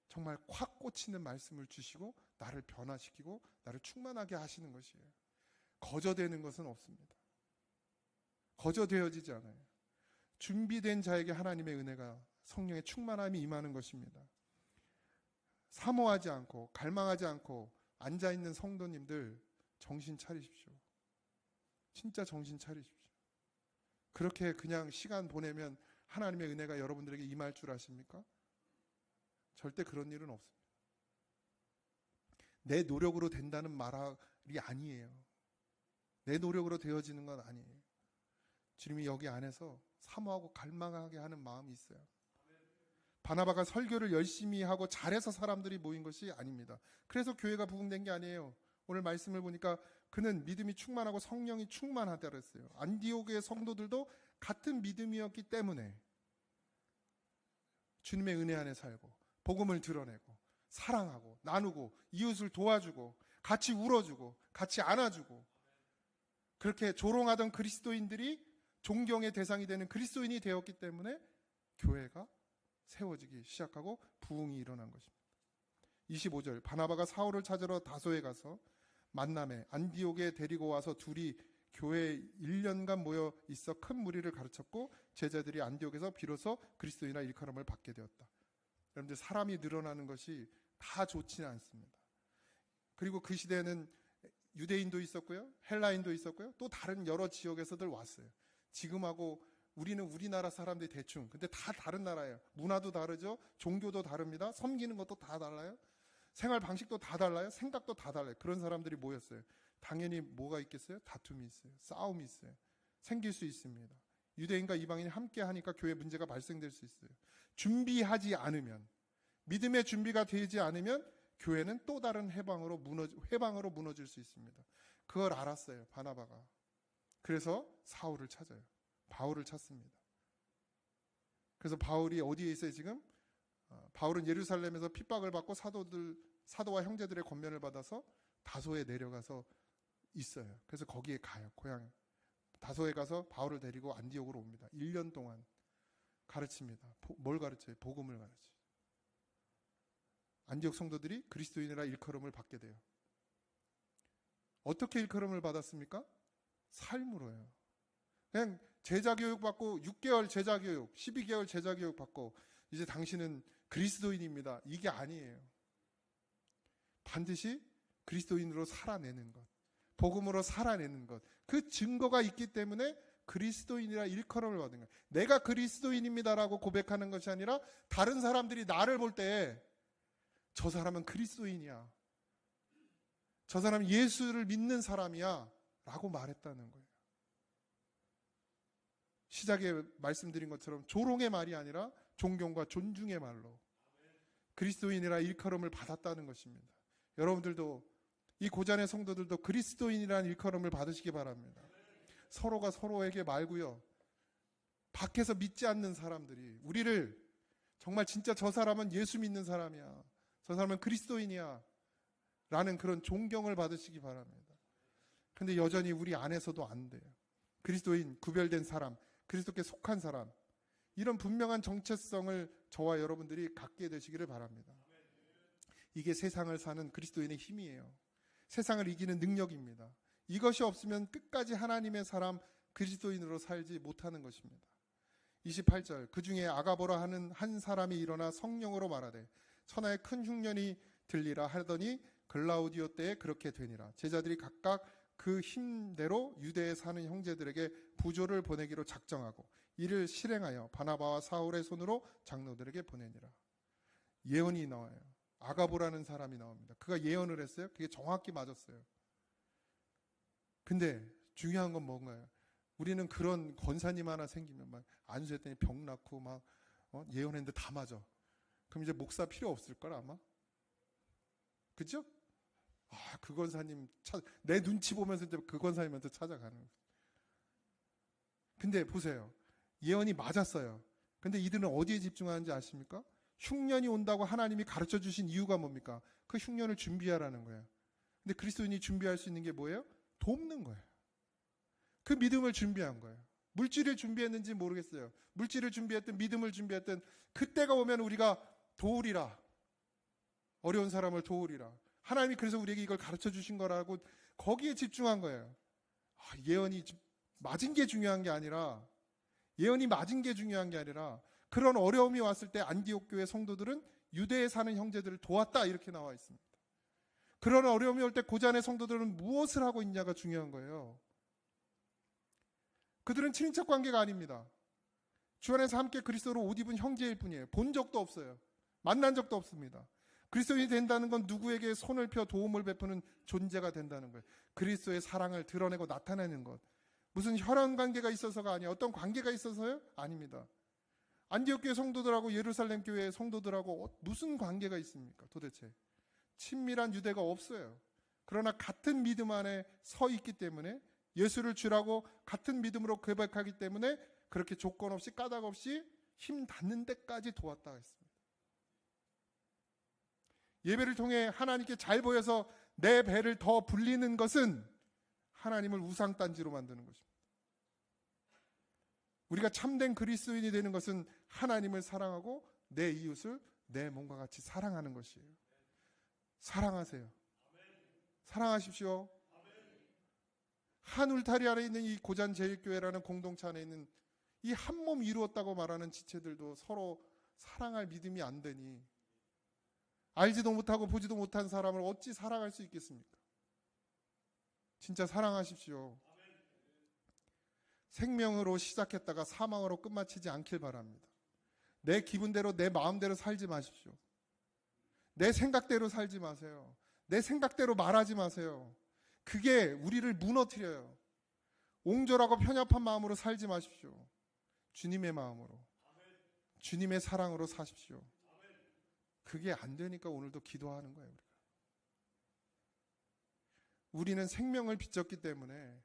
정말 확 꽂히는 말씀을 주시고 나를 변화시키고 나를 충만하게 하시는 것이에요. 거저되는 것은 없습니다. 거저되어지지 않아요. 준비된 자에게 하나님의 은혜가, 성령의 충만함이 임하는 것입니다. 사모하지 않고 갈망하지 않고 앉아있는 성도님들 정신 차리십시오. 진짜 정신 차리십시오. 그렇게 그냥 시간 보내면 하나님의 은혜가 여러분들에게 임할 줄 아십니까? 절대 그런 일은 없습니다. 내 노력으로 된다는 말이 아니에요. 내 노력으로 되어지는 건 아니에요. 주님이 여기 안에서 사모하고 갈망하게 하는 마음이 있어요. 바나바가 설교를 열심히 하고 잘해서 사람들이 모인 것이 아닙니다. 그래서 교회가 부흥된 게 아니에요. 오늘 말씀을 보니까 그는 믿음이 충만하고 성령이 충만하다 그랬어요. 안디옥의 성도들도 같은 믿음이었기 때문에 주님의 은혜 안에 살고 복음을 드러내고 사랑하고 나누고 이웃을 도와주고 같이 울어주고 같이 안아주고 그렇게 조롱하던 그리스도인들이 존경의 대상이 되는 그리스도인이 되었기 때문에 교회가 세워지기 시작하고 부흥이 일어난 것입니다. 25절, 바나바가 사울을 찾으러 다소에 가서 만남에 안디옥에 데리고 와서 둘이 교회에 1년간 모여 있어 큰 무리를 가르쳤고 제자들이 안디옥에서 비로소 그리스도인이라 일컬음을 받게 되었다. 여러분들, 사람이 늘어나는 것이 다 좋지는 않습니다. 그리고 그 시대에는 유대인도 있었고요, 헬라인도 있었고요, 또 다른 여러 지역에서들 왔어요. 지금하고 우리는 우리나라 사람들이 대충, 근데 다 다른 나라예요. 문화도 다르죠, 종교도 다릅니다, 섬기는 것도 다 달라요, 생활 방식도 다 달라요, 생각도 다 달라요. 그런 사람들이 모였어요. 당연히 뭐가 있겠어요? 다툼이 있어요. 싸움이 있어요. 생길 수 있습니다. 유대인과 이방인이 함께 하니까 교회 문제가 발생될 수 있어요. 준비하지 않으면, 믿음의 준비가 되지 않으면 교회는 또 다른 회방으로 무너질 수 있습니다. 그걸 알았어요, 바나바가. 그래서 사울을 찾아요. 바울을 찾습니다. 그래서 바울이 어디에 있어요 지금? 바울은 예루살렘에서 핍박을 받고 사도와 형제들의 권면을 받아서 다소에 내려가서 있어요. 그래서 거기에 가요. 고향 다소에 가서 바울을 데리고 안디옥으로 옵니다. 1년 동안 가르칩니다. 뭘 가르쳐요? 복음을 가르쳐요. 안디옥 성도들이 그리스도인이라 일컬음을 받게 돼요. 어떻게 일컬음을 받았습니까? 삶으로요. 그냥 제자교육 받고 6개월 제자교육, 12개월 제자교육 받고 이제 당신은 그리스도인입니다, 이게 아니에요. 반드시 그리스도인으로 살아내는 것, 복음으로 살아내는 것, 그 증거가 있기 때문에 그리스도인이라 일컬음을 받은 거예요. 내가 그리스도인입니다라고 고백하는 것이 아니라 다른 사람들이 나를 볼 때 저 사람은 그리스도인이야, 저 사람은 예수를 믿는 사람이야 라고 말했다는 거예요. 시작에 말씀드린 것처럼 조롱의 말이 아니라 존경과 존중의 말로 그리스도인이라 일컬음을 받았다는 것입니다. 여러분들도, 이 고잔의 성도들도 그리스도인이라는 일컬음을 받으시기 바랍니다. 서로가 서로에게 말고요, 밖에서 믿지 않는 사람들이 우리를 정말 진짜 저 사람은 예수 믿는 사람이야, 저 사람은 그리스도인이야 라는 그런 존경을 받으시기 바랍니다. 근데 여전히 우리 안에서도 안 돼요. 그리스도인, 구별된 사람, 그리스도께 속한 사람, 이런 분명한 정체성을 저와 여러분들이 갖게 되시기를 바랍니다. 이게 세상을 사는 그리스도인의 힘이에요. 세상을 이기는 능력입니다. 이것이 없으면 끝까지 하나님의 사람, 그리스도인으로 살지 못하는 것입니다. 28절, 그 중에 아가보라 하는 한 사람이 일어나 성령으로 말하되 천하에 큰 흉년이 들리라 하더니 글라우디오 때에 그렇게 되니라. 제자들이 각각 그 힘대로 유대에 사는 형제들에게 부조를 보내기로 작정하고 이를 실행하여 바나바와 사울의 손으로 장로들에게 보내니라. 예언이 나와요. 아가보라는 사람이 나옵니다. 그가 예언을 했어요. 그게 정확히 맞았어요. 근데 중요한 건 뭔가요? 우리는 그런 권사님 하나 생기면 막 안수했더니 병 낫고 막 예언했는데 다 맞아. 그럼 이제 목사 필요 없을 걸 아마? 그죠? 그 권사님 내 눈치 보면서 이제 그 권사님한테 찾아가는 거예요. 근데 보세요. 예언이 맞았어요. 근데 이들은 어디에 집중하는지 아십니까? 흉년이 온다고 하나님이 가르쳐 주신 이유가 뭡니까? 그 흉년을 준비하라는 거예요. 근데 그리스도인이 준비할 수 있는 게 뭐예요? 돕는 거예요. 그 믿음을 준비한 거예요. 물질을 준비했는지 모르겠어요. 물질을 준비했든 믿음을 준비했든 그때가 오면 우리가 도우리라. 어려운 사람을 도우리라. 하나님이 그래서 우리에게 이걸 가르쳐 주신 거라고 거기에 집중한 거예요. 예언이 맞은 게 중요한 게 아니라 그런 어려움이 왔을 때 안디옥 교회 성도들은 유대에 사는 형제들을 도왔다 이렇게 나와 있습니다. 그런 어려움이 올 때 고잔의 성도들은 무엇을 하고 있냐가 중요한 거예요. 그들은 친인척 관계가 아닙니다. 주 안에서 함께 그리스도로 옷 입은 형제일 뿐이에요. 본 적도 없어요. 만난 적도 없습니다. 그리스도인이 된다는 건 누구에게 손을 펴 도움을 베푸는 존재가 된다는 거예요. 그리스도의 사랑을 드러내고 나타내는 것. 무슨 혈연 관계가 있어서가 아니에요. 어떤 관계가 있어서요? 아닙니다. 안디옥 교회 성도들하고 예루살렘 교회 성도들하고 무슨 관계가 있습니까? 도대체 친밀한 유대가 없어요. 그러나 같은 믿음 안에 서 있기 때문에 예수를 주라고 같은 믿음으로 고백하기 때문에 그렇게 조건 없이 까닭 없이 힘 닿는 데까지 도왔다 했습니다. 예배를 통해 하나님께 잘 보여서 내 배를 더 불리는 것은 하나님을 우상단지로 만드는 것입니다. 우리가 참된 그리스도인이 되는 것은 하나님을 사랑하고 내 이웃을 내 몸과 같이 사랑하는 것이에요. 사랑하세요. 사랑하십시오. 한 울타리 아래 있는 이 고잔 제일교회라는 공동체 안에 있는 이 한 몸 이루었다고 말하는 지체들도 서로 사랑할 믿음이 안 되니 알지도 못하고 보지도 못한 사람을 어찌 사랑할 수 있겠습니까? 진짜 사랑하십시오. 생명으로 시작했다가 사망으로 끝마치지 않길 바랍니다. 내 기분대로 내 마음대로 살지 마십시오. 내 생각대로 살지 마세요. 내 생각대로 말하지 마세요. 그게 우리를 무너뜨려요. 옹졸하고 편협한 마음으로 살지 마십시오. 주님의 마음으로, 주님의 사랑으로 사십시오. 그게 안 되니까 오늘도 기도하는 거예요. 우리는 생명을 빚졌기 때문에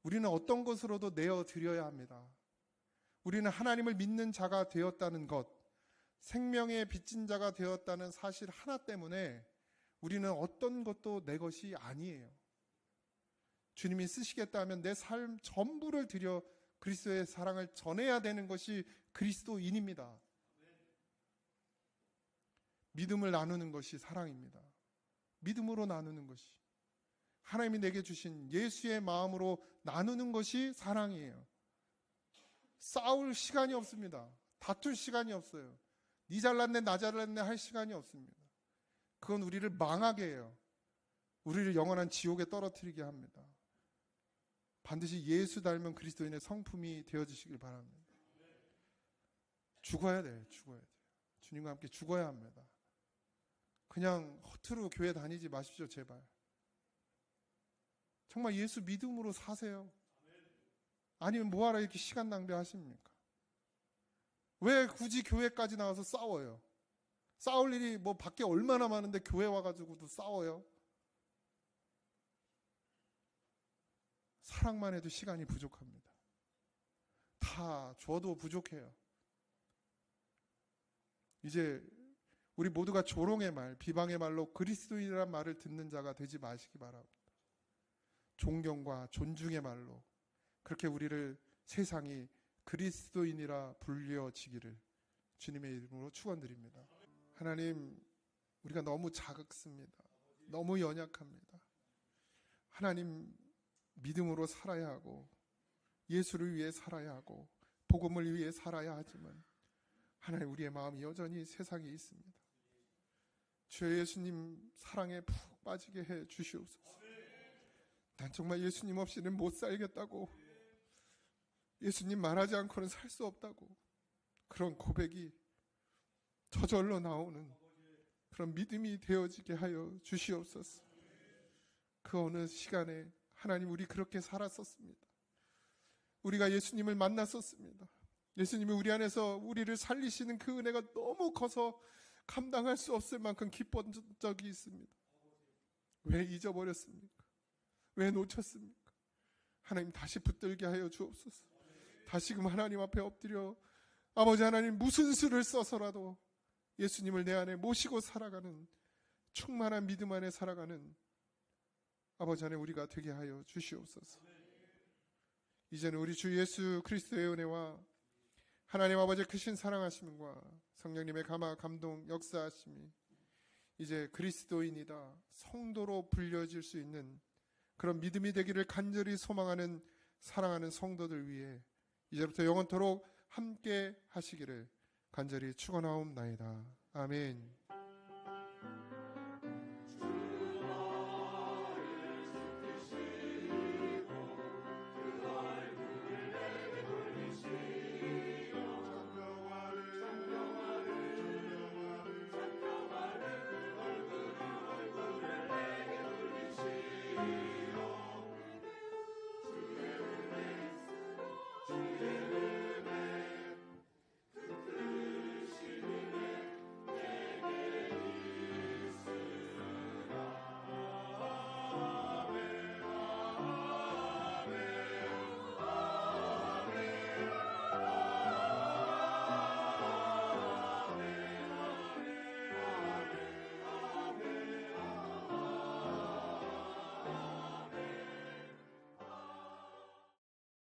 우리는 어떤 것으로도 내어드려야 합니다. 우리는 하나님을 믿는 자가 되었다는 것, 생명의 빚진 자가 되었다는 사실 하나 때문에 우리는 어떤 것도 내 것이 아니에요. 주님이 쓰시겠다 하면 내 삶 전부를 들여 그리스도의 사랑을 전해야 되는 것이 그리스도인입니다. 믿음을 나누는 것이 사랑입니다. 믿음으로 나누는 것이, 하나님이 내게 주신 예수의 마음으로 나누는 것이 사랑이에요. 싸울 시간이 없습니다. 다툴 시간이 없어요. 니 잘났네 나 잘났네 할 시간이 없습니다. 그건 우리를 망하게 해요. 우리를 영원한 지옥에 떨어뜨리게 합니다. 반드시 예수 닮은 그리스도인의 성품이 되어주시길 바랍니다. 죽어야 돼요. 죽어야 돼요. 주님과 함께 죽어야 합니다. 그냥 허투루 교회 다니지 마십시오. 제발. 정말 예수 믿음으로 사세요. 아니면 뭐하러 이렇게 시간 낭비하십니까? 왜 굳이 교회까지 나와서 싸워요? 싸울 일이 뭐 밖에 얼마나 많은데 교회 와가지고도 싸워요? 사랑만 해도 시간이 부족합니다. 다 줘도 부족해요. 이제 우리 모두가 조롱의 말, 비방의 말로 그리스도인이라는 말을 듣는 자가 되지 마시기 바랍니다. 존경과 존중의 말로 그렇게 우리를 세상이 그리스도인이라 불려지기를 주님의 이름으로 축원드립니다. 하나님, 우리가 너무 작습니다. 너무 연약합니다. 하나님, 믿음으로 살아야 하고 예수를 위해 살아야 하고 복음을 위해 살아야 하지만 하나님, 우리의 마음이 여전히 세상에 있습니다. 주여 예수님 사랑에 푹 빠지게 해 주시옵소서. 난 정말 예수님 없이는 못 살겠다고, 예수님 말하지 않고는 살 수 없다고, 그런 고백이 저절로 나오는 그런 믿음이 되어지게 하여 주시옵소서. 그 어느 시간에 하나님, 우리 그렇게 살았었습니다. 우리가 예수님을 만났었습니다. 예수님이 우리 안에서 우리를 살리시는 그 은혜가 너무 커서 감당할 수 없을 만큼 기뻤던 적이 있습니다. 왜 잊어버렸습니까? 왜 놓쳤습니까? 하나님 다시 붙들게 하여 주옵소서. 다시금 하나님 앞에 엎드려 아버지 하나님 무슨 수를 써서라도 예수님을 내 안에 모시고 살아가는 충만한 믿음 안에 살아가는 아버지 하나님 우리가 되게 하여 주시옵소서. 이제는 우리 주 예수 그리스도의 은혜와 하나님 아버지의 크신 사랑하심과 성령님의 감화 감동 역사하심이 이제 그리스도인이다 성도로 불려질 수 있는 그런 믿음이 되기를 간절히 소망하는 사랑하는 성도들 위해 이제부터 영원토록 함께 하시기를 간절히 축원하옵나이다. 아멘.